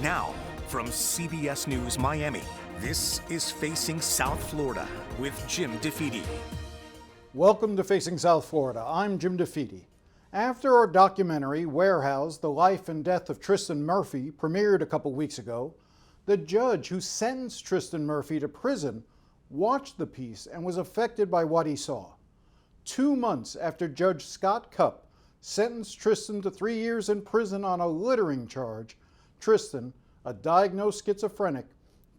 Now, from CBS News Miami, this is Facing South Florida with Jim DeFede. Welcome to Facing South Florida. I'm Jim DeFede. After our documentary, Warehouse, The Life and Death of Tristin Murphy, premiered a couple weeks ago, the judge who sentenced Tristin Murphy to prison watched the piece and was affected by what he saw. 2 months after Judge Scott Cupp sentenced Tristin to 3 years in prison on a littering charge, Tristin, a diagnosed schizophrenic,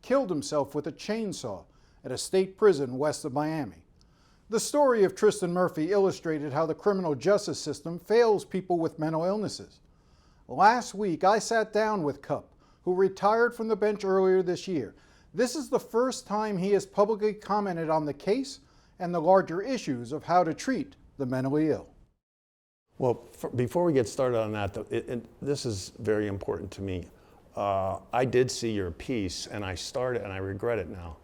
killed himself with a chainsaw at a state prison west of Miami. The story of Tristin Murphy illustrated how the criminal justice system fails people with mental illnesses. Last week, I sat down with Cupp, who retired from the bench earlier this year. This is the first time he has publicly commented on the case and the larger issues of how to treat the mentally ill. Well, before we get started on that, this is very important to me. I did see your piece, and I regret it now.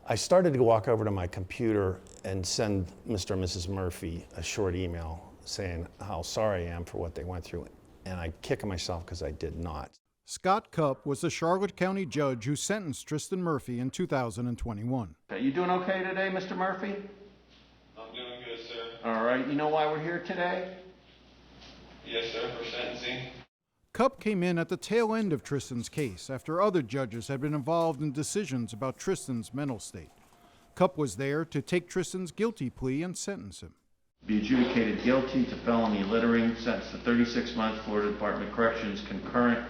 I started to walk over to my computer and send Mr. and Mrs. Murphy a short email saying how sorry I am for what they went through, and I kick myself because I did not. Scott Cupp was the Charlotte County judge who sentenced Tristin Murphy in 2021. You doing okay today, Mr. Murphy? I'm doing good, sir. All right, you know why we're here today? Yes, sir, for sentencing. Cupp came in at the tail end of Tristin's case after other judges had been involved in decisions about Tristin's mental state. Cupp was there to take Tristin's guilty plea and sentence him. Be adjudicated guilty to felony littering, sentenced to 36 months, Florida Department of Corrections, concurrent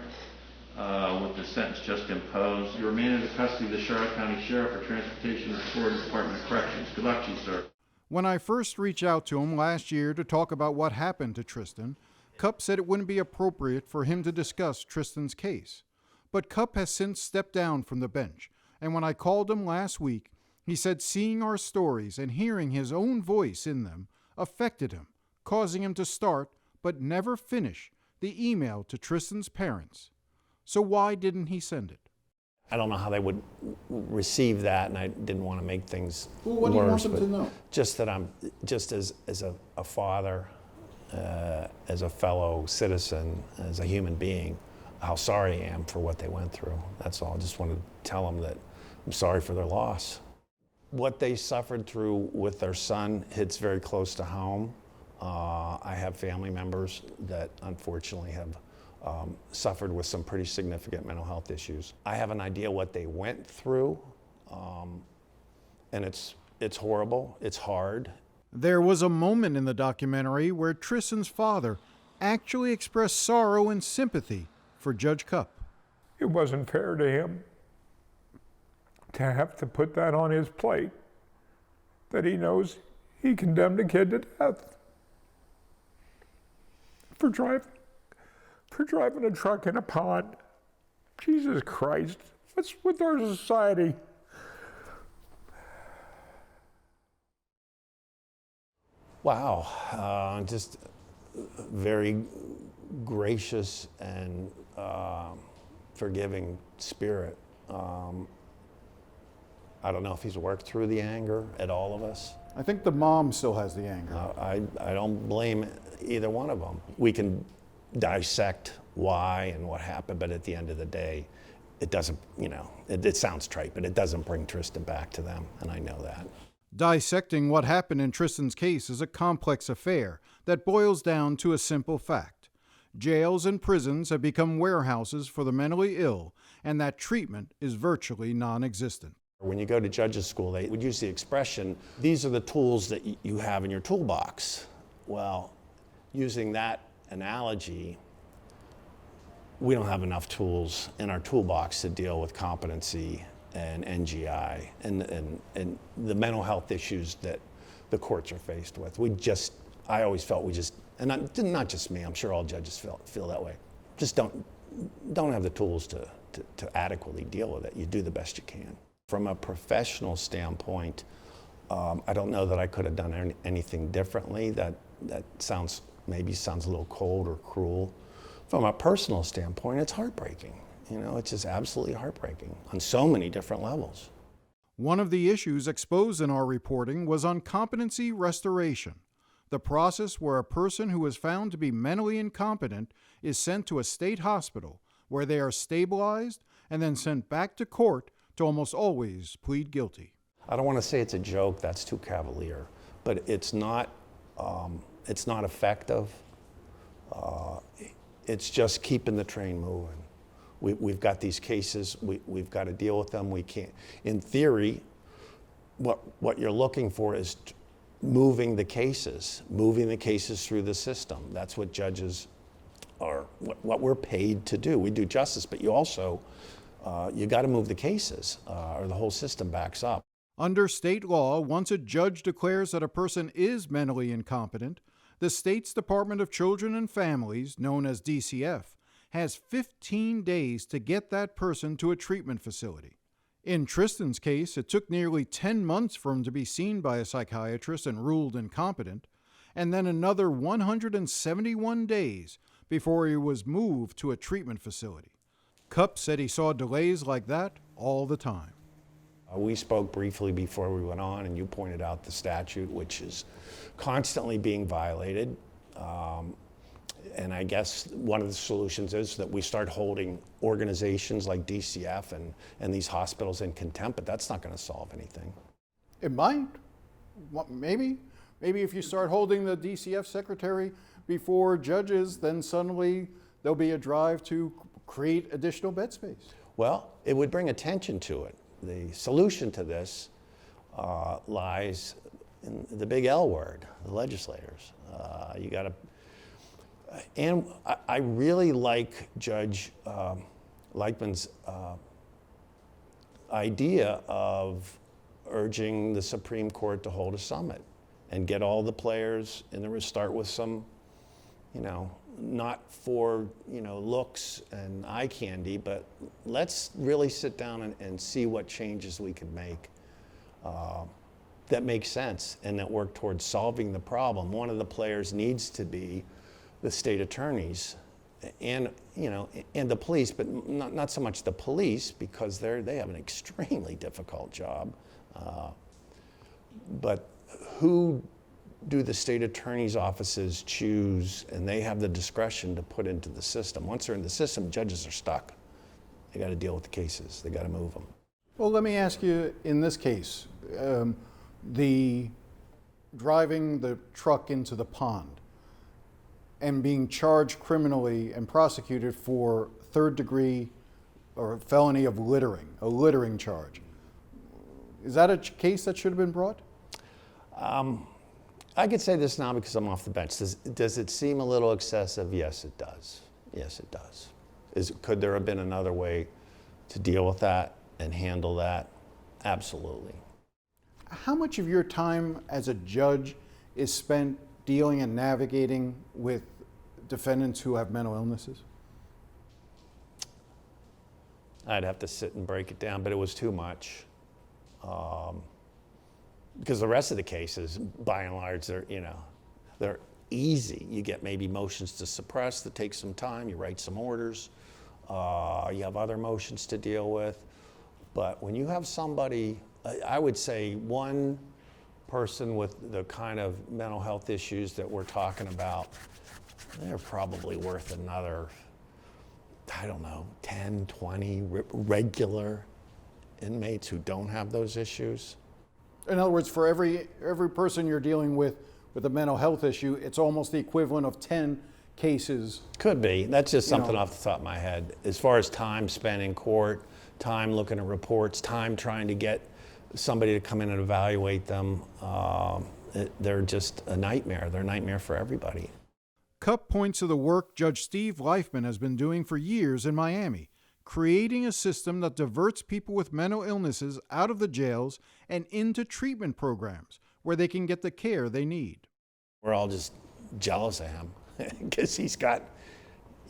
with the sentence just imposed. You remain in the custody of the Charlotte County Sheriff for transportation to the Florida Department of Corrections. Good luck to you, sir. When I first reached out to him last year to talk about what happened to Tristin, Cupp said it wouldn't be appropriate for him to discuss Tristin's case. But Cupp has since stepped down from the bench, and when I called him last week, he said seeing our stories and hearing his own voice in them affected him, causing him to start, but never finish, the email to Tristin's parents. So why didn't he send it? I don't know how they would receive that, and I didn't want to make things Well, what worse. do you want them to know? Just that I'm, just as a father, as a fellow citizen, as a human being, how sorry I am for what they went through. That's all. I just want to tell them that I'm sorry for their loss. What they suffered through with their son hits very close to home. I have family members that unfortunately have suffered with some pretty significant mental health issues. I have an idea what they went through, and it's horrible, it's hard. There was a moment in the documentary where Tristin's father actually expressed sorrow and sympathy for Judge Cupp. It wasn't fair to him to have to put that on his plate, that he knows he condemned a kid to death for driving a truck in a pond. Jesus Christ, what's with our society? Wow, just very gracious and forgiving spirit. I don't know if he's worked through the anger at all of us. I think the mom still has the anger. I don't blame either one of them. We can dissect why and what happened, but at the end of the day, it doesn't, it sounds trite, but it doesn't bring Tristin back to them, and I know that. Dissecting what happened in Tristin's case is a complex affair that boils down to a simple fact. Jails and prisons have become warehouses for the mentally ill, and that treatment is virtually non-existent. When you go to judges school, they would use the expression, these are the tools that you have in your toolbox. Well, using that analogy, we don't have enough tools in our toolbox to deal with competency and NGI and the mental health issues that the courts are faced with. I always felt and not just me, I'm sure all judges feel that way, just don't have the tools to adequately deal with it. You do the best you can. From a professional standpoint, I don't know that I could have done anything differently. That maybe sounds a little cold or cruel. From a personal standpoint, it's heartbreaking. It's just absolutely heartbreaking on so many different levels. One of the issues exposed in our reporting was on competency restoration, the process where a person who is found to be mentally incompetent is sent to a state hospital where they are stabilized and then sent back to court to almost always plead guilty. I don't want to say it's a joke, that's too cavalier, but it's not effective. It's just keeping the train moving. We've got these cases, we've got to deal with them. We can't, in theory, what you're looking for is moving the cases through the system. That's what judges are, what we're paid to do. We do justice, but you also, you got to move the cases or the whole system backs up. Under state law, once a judge declares that a person is mentally incompetent, the state's Department of Children and Families, known as DCF, has 15 days to get that person to a treatment facility. In Tristan's case, it took nearly 10 months for him to be seen by a psychiatrist and ruled incompetent, and then another 171 days before he was moved to a treatment facility. Cupp said he saw delays like that all the time. We spoke briefly before we went on, and you pointed out the statute, which is constantly being violated. And I guess one of the solutions is that we start holding organizations like DCF and these hospitals in contempt, but that's not going to solve anything. It might. Maybe if you start holding the DCF secretary before judges, then suddenly there'll be a drive to create additional bed space. Well, it would bring attention to it. The solution to this lies in the big L word, the legislators. You got to, and I really like Judge Leichman's idea of urging the Supreme Court to hold a summit and get all the players, and then start with some, not for, looks and eye candy, but let's really sit down and see what changes we can make that make sense and that work towards solving the problem. One of the players needs to be the state attorneys and, and the police, but not so much the police, because they have an extremely difficult job. But who do the state attorney's offices choose, and they have the discretion to put into the system? Once they're in the system, judges are stuck. They got to deal with the cases. They got to move them. Well, let me ask you, in this case, the driving the truck into the pond and being charged criminally and prosecuted for third degree or felony of littering, a littering charge. Is that a case that should have been brought? I could say this now because I'm off the bench. Does it seem a little excessive? Yes, it does. Yes, it does. Could there have been another way to deal with that and handle that? Absolutely. How much of your time as a judge is spent dealing and navigating with defendants who have mental illnesses? I'd have to sit and break it down, but it was too much. Because the rest of the cases, by and large, they're easy. You get maybe motions to suppress that take some time. You write some orders. You have other motions to deal with. But when you have somebody, I would say one person with the kind of mental health issues that we're talking about, they're probably worth another, 10, 20 regular inmates who don't have those issues. In other words, for every person you're dealing with a mental health issue, it's almost the equivalent of 10 cases. Could be. That's just something off the top of my head. As far as time spent in court, time looking at reports, time trying to get somebody to come in and evaluate them, they're just a nightmare. They're a nightmare for everybody. Cupp points to the work Judge Steve Leifman has been doing for years in Miami, creating a system that diverts people with mental illnesses out of the jails and into treatment programs where they can get the care they need. We're all just jealous of him because he's got,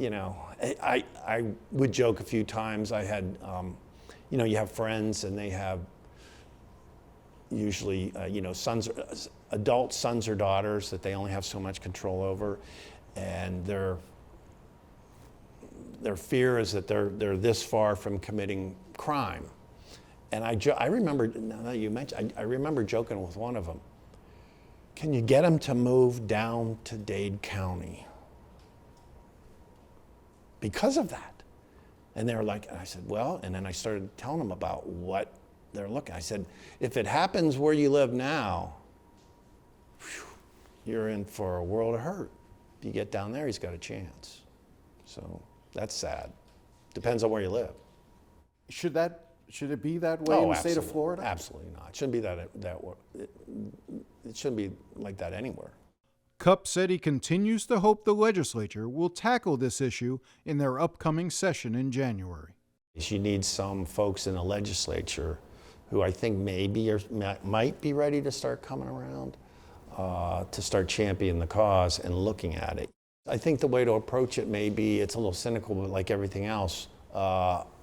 I would joke a few times. I had, you have friends and they have usually, adult sons or daughters that they only have so much control over, and their fear is that they're this far from committing crime. And I remember, now that you mentioned, I remember joking with one of them, can you get them to move down to Dade County? Because of that. And they were like, and I said, well, and then I started telling them about what they're looking. I said, if it happens where you live now, whew, you're in for a world of hurt. If you get down there, he's got a chance. So that's sad. Depends on where you live. Should it be that way in the state of Florida? Absolutely not. It shouldn't be that way. It shouldn't be like that anywhere. Cupp said he continues to hope the legislature will tackle this issue in their upcoming session in January. You need some folks in the legislature who I think maybe or might be ready to start coming around to start championing the cause and looking at it. I think the way to approach it may be, it's a little cynical, but like everything else,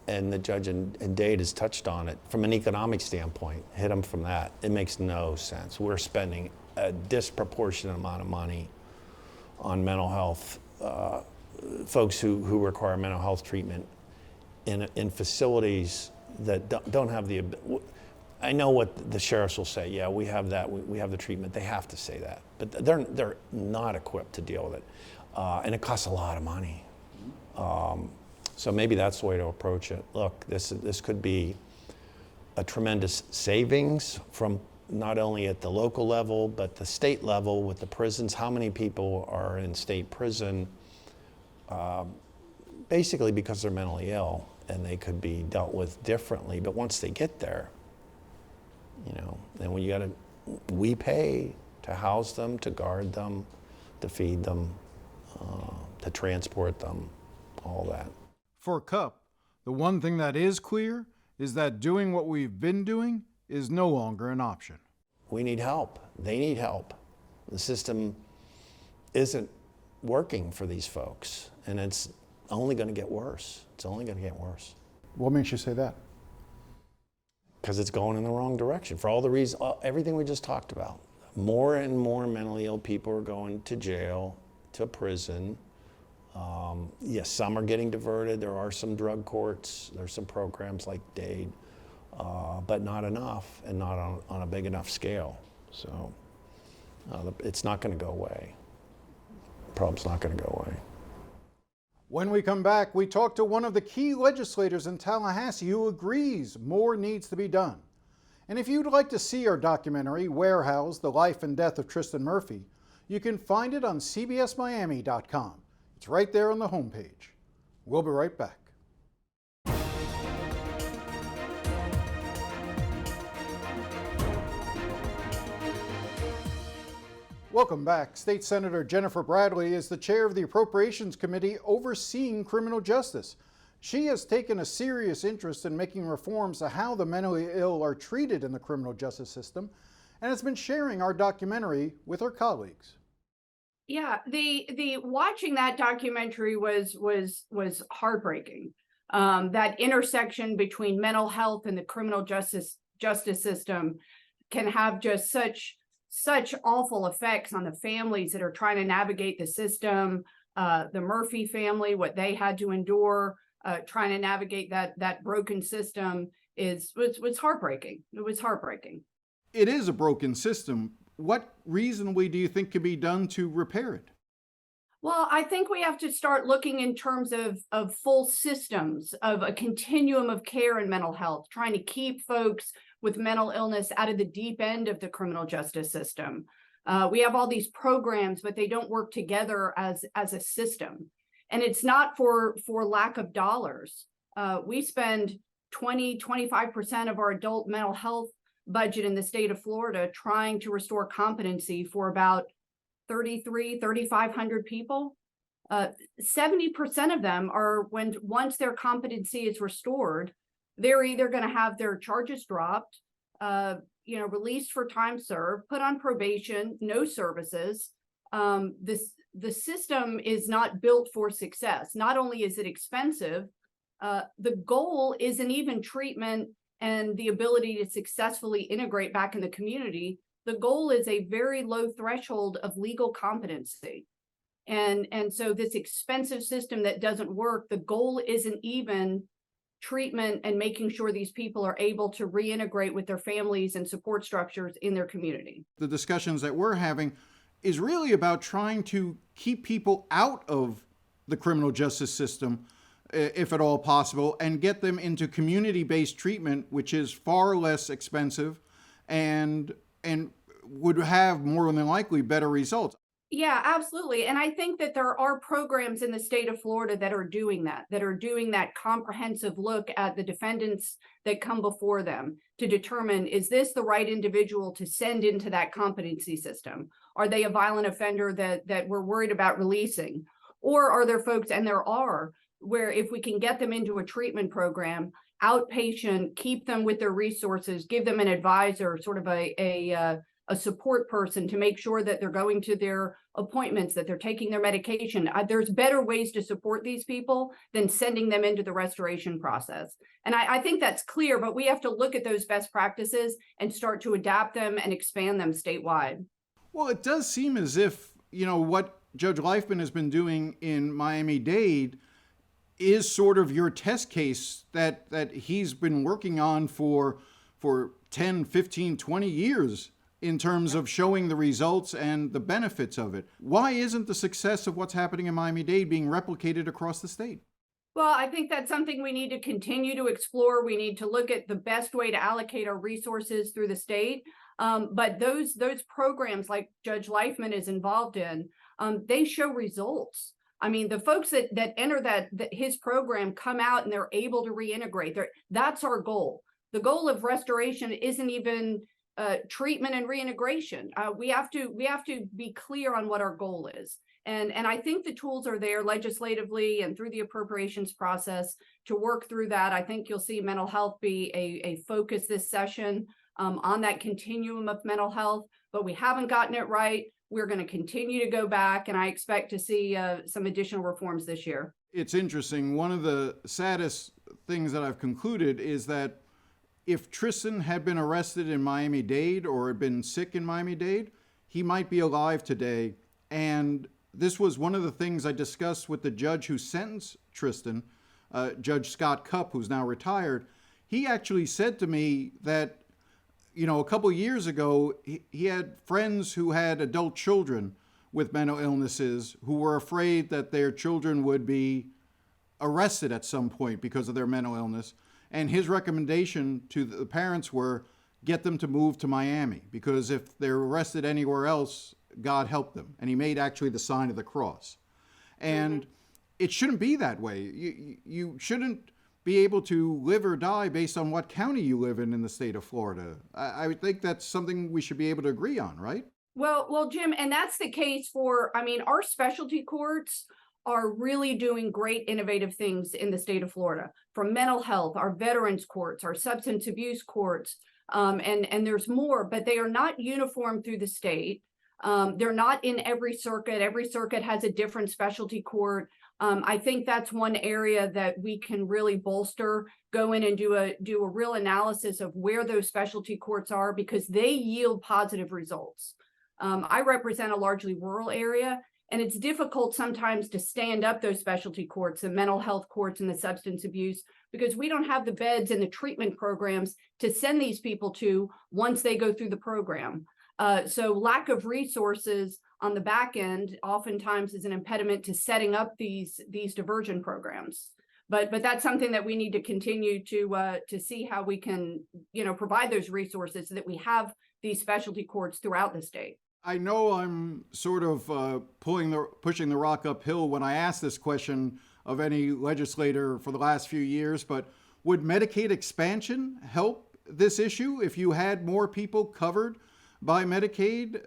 and the judge in Dade has touched on it, from an economic standpoint, hit them from that. It makes no sense. We're spending a disproportionate amount of money on mental health, folks who require mental health treatment in facilities that don't have the, I know what the sheriffs will say, yeah, we have that, we have the treatment, they have to say that, but they're not equipped to deal with it. And it costs a lot of money. So maybe that's the way to approach it. Look, this could be a tremendous savings from not only at the local level, but the state level with the prisons. How many people are in state prison basically because they're mentally ill and they could be dealt with differently. But once they get there, then we pay to house them, to guard them, to feed them, to transport them, all that. For Cupp, the one thing that is clear is that doing what we've been doing is no longer an option. We need help. They need help. The system isn't working for these folks, and it's only going to get worse. It's only going to get worse. What makes you say that? Because it's going in the wrong direction for all the reasons, everything we just talked about. More and more mentally ill people are going to jail, to prison. Yes, some are getting diverted. There are some drug courts. There's some programs like Dade, but not enough and not on a big enough scale. So it's not going to go away. The problem's not going to go away. When we come back, we talk to one of the key legislators in Tallahassee who agrees more needs to be done. And if you'd like to see our documentary, Warehouse, The Life and Death of Tristin Murphy, you can find it on cbsmiami.com. It's right there on the homepage. We'll be right back. Welcome back. State Senator Jennifer Bradley is the chair of the Appropriations Committee overseeing criminal justice. She has taken a serious interest in making reforms to how the mentally ill are treated in the criminal justice system, and has been sharing our documentary with her colleagues. Yeah, the watching that documentary was heartbreaking. That intersection between mental health and the criminal justice system can have just such awful effects on the families that are trying to navigate the system. The Murphy family, what they had to endure, trying to navigate that broken system was heartbreaking. It was heartbreaking. It is a broken system. What reasonably do you think can be done to repair it? Well, I think we have to start looking in terms of full systems, of a continuum of care in mental health, trying to keep folks with mental illness out of the deep end of the criminal justice system. We have all these programs, but they don't work together as a system. And it's not for lack of dollars. We spend 25% of our adult mental health budget in the state of Florida trying to restore competency for about 3,500 people. 70% of them are once their competency is restored, they're either going to have their charges dropped, released for time served, put on probation, no services. The system is not built for success. Not only is it expensive, the goal isn't even treatment and the ability to successfully integrate back in the community. The goal is a very low threshold of legal competency. And so this expensive system that doesn't work, the goal isn't even treatment and making sure these people are able to reintegrate with their families and support structures in their community. The discussions that we're having is really about trying to keep people out of the criminal justice system if at all possible, and get them into community-based treatment, which is far less expensive and would have more than likely better results. Yeah, absolutely. And I think that there are programs in the state of Florida that are doing that comprehensive look at the defendants that come before them to determine, is this the right individual to send into that competency system? Are they a violent offender that we're worried about releasing? Or are there folks, and there are, where if we can get them into a treatment program, outpatient, keep them with their resources, give them an advisor, sort of a support person to make sure that they're going to their appointments, that they're taking their medication. There's better ways to support these people than sending them into the restoration process. And I think that's clear, but we have to look at those best practices and start to adapt them and expand them statewide. Well, it does seem as if, what Judge Leifman has been doing in Miami-Dade is sort of your test case that he's been working on for 10, 15, 20 years in terms of showing the results and the benefits of it. Why isn't the success of what's happening in Miami-Dade being replicated across the state? Well, I think that's something we need to continue to explore. We need to look at the best way to allocate our resources through the state. But those programs like Judge Leifman is involved in, they show results. I mean, the folks that enter his program come out and they're able to reintegrate. That's our goal. The goal of restoration isn't even treatment and reintegration. We have to be clear on what our goal is. And I think the tools are there legislatively and through the appropriations process to work through that. I think you'll see mental health be a focus this session on that continuum of mental health, but we haven't gotten it right. We're going to continue to go back, and I expect to see some additional reforms this year. It's interesting. One of the saddest things that I've concluded is that if Tristan had been arrested in Miami-Dade or had been sick in Miami-Dade, he might be alive today. And this was one of the things I discussed with the judge who sentenced Tristan, Judge Scott Cupp, who's now retired. He actually said to me that, a couple of years ago, he had friends who had adult children with mental illnesses who were afraid that their children would be arrested at some point because of their mental illness. And his recommendation to the parents were get them to move to Miami, because if they're arrested anywhere else, God help them. And he made actually the sign of the cross. And it shouldn't be that way. You shouldn't be able to live or die based on what county you live in the state of Florida. I would think that's something we should be able to agree on, right? Well, Jim, and that's the case for, our specialty courts are really doing great innovative things in the state of Florida, from mental health, our veterans courts, our substance abuse courts, and there's more, but they are not uniform through the state. They're not in every circuit. Every circuit has a different specialty court. I think that's one area that we can really bolster, go in and do a real analysis of where those specialty courts are, because they yield positive results. I represent a largely rural area, and it's difficult sometimes to stand up those specialty courts, the mental health courts and the substance abuse, because we don't have the beds and the treatment programs to send these people to once they go through the program. So lack of resources on the back end oftentimes is an impediment to setting up these diversion programs. But that's something that we need to continue to see how we can, provide those resources so that we have these specialty courts throughout the state. I know I'm sort of pushing the rock uphill when I ask this question of any legislator for the last few years, but would Medicaid expansion help this issue if you had more people covered by Medicaid?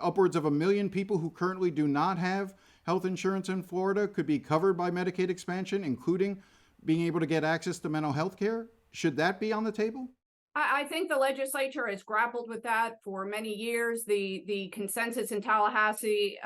Upwards of 1 million people who currently do not have health insurance in Florida could be covered by Medicaid expansion, including being able to get access to mental health care. Should that be on the table? I think the legislature has grappled with that for many years. The consensus in Tallahassee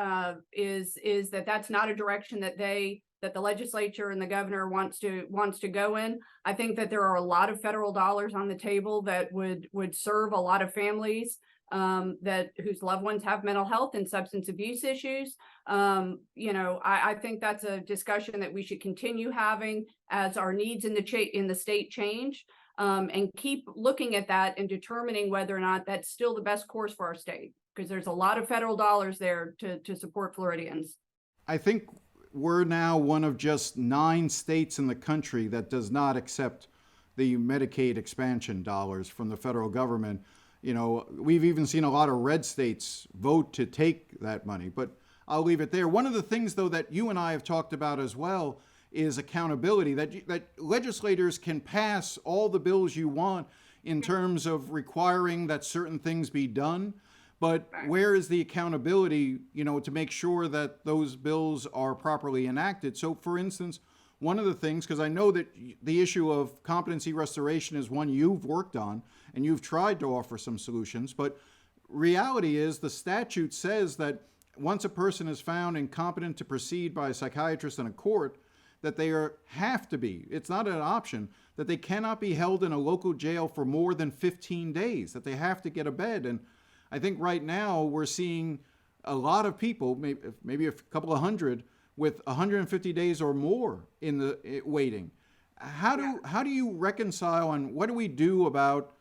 is that that's not a direction that the legislature and the governor wants to go in. I think that there are a lot of federal dollars on the table that would serve a lot of families whose loved ones have mental health and substance abuse issues. I think that's a discussion that we should continue having as our needs in the state change. And keep looking at that and determining whether or not that's still the best course for our state, because there's a lot of federal dollars there to support Floridians. I think we're now one of just 9 states in the country that does not accept the Medicaid expansion dollars from the federal government. You know, we've even seen a lot of red states vote to take that money, but I'll leave it there. One of the things, though, that you and I have talked about as well is accountability, that legislators can pass all the bills you want in terms of requiring that certain things be done, but where is the accountability, you know, to make sure that those bills are properly enacted? So, for instance, one of the things, because I know that the issue of competency restoration is one you've worked on and you've tried to offer some solutions, but reality is the statute says that once a person is found incompetent to proceed by a psychiatrist in a court, that they have to be, it's not an option, that they cannot be held in a local jail for more than 15 days, that they have to get a bed. And I think right now we're seeing a lot of people, maybe a couple of hundred, with 150 days or more in the waiting. How do you reconcile, and what do we do about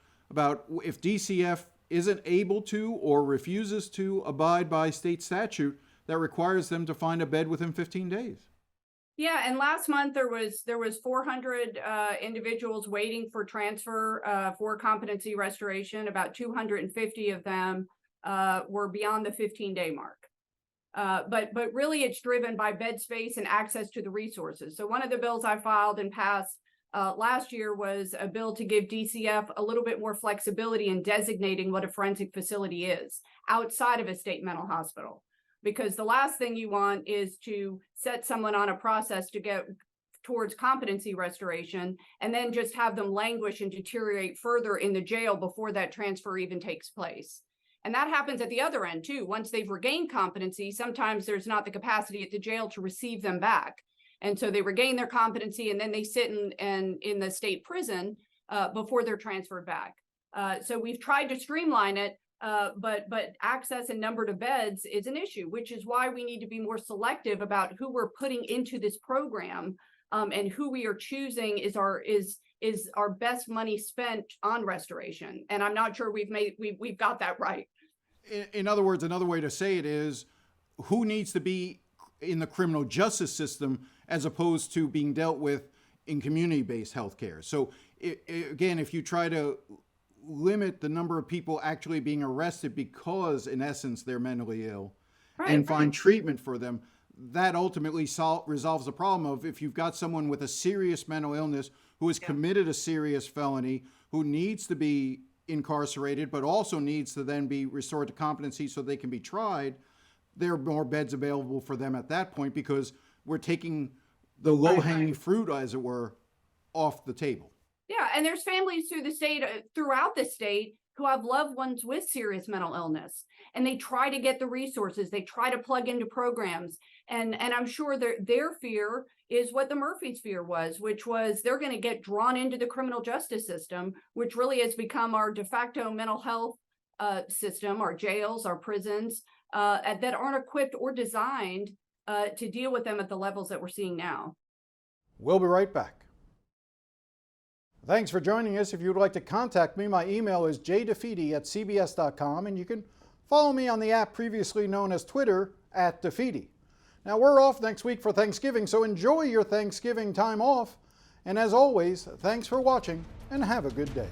if DCF isn't able to or refuses to abide by state statute that requires them to find a bed within 15 days? Yeah, and last month there was 400 individuals waiting for transfer for competency restoration. About 250 of them were beyond the 15-day mark. But really it's driven by bed space and access to the resources. So one of the bills I filed and passed last year was a bill to give DCF a little bit more flexibility in designating what a forensic facility is outside of a state mental hospital. Because the last thing you want is to set someone on a process to get towards competency restoration and then just have them languish and deteriorate further in the jail before that transfer even takes place. And that happens at the other end too. Once they've regained competency, sometimes there's not the capacity at the jail to receive them back. And so they regain their competency and then they sit in the state prison before they're transferred back. So we've tried to streamline it. But access and number of beds is an issue, which is why we need to be more selective about who we're putting into this program, and who we are choosing is our best money spent on restoration. And I'm not sure we've got that right. In other words, another way to say it is who needs to be in the criminal justice system as opposed to being dealt with in community-based healthcare. So again, if you try to limit the number of people actually being arrested because, in essence, they're mentally ill, and find treatment for them, that ultimately resolves the problem of if you've got someone with a serious mental illness who has committed a serious felony, who needs to be incarcerated, but also needs to then be restored to competency so they can be tried, there are more beds available for them at that point because we're taking the low-hanging fruit, as it were, off the table. Yeah, and there's families throughout the state who have loved ones with serious mental illness, and they try to get the resources, they try to plug into programs, and I'm sure their fear is what the Murphy's fear was, which was they're going to get drawn into the criminal justice system, which really has become our de facto mental health system, our jails, our prisons, that aren't equipped or designed to deal with them at the levels that we're seeing now. We'll be right back. Thanks for joining us. If you'd like to contact me, my email is jdefede@cbs.com, and you can follow me on the app previously known as Twitter @DeFede. Now, we're off next week for Thanksgiving, so enjoy your Thanksgiving time off. And as always, thanks for watching and have a good day.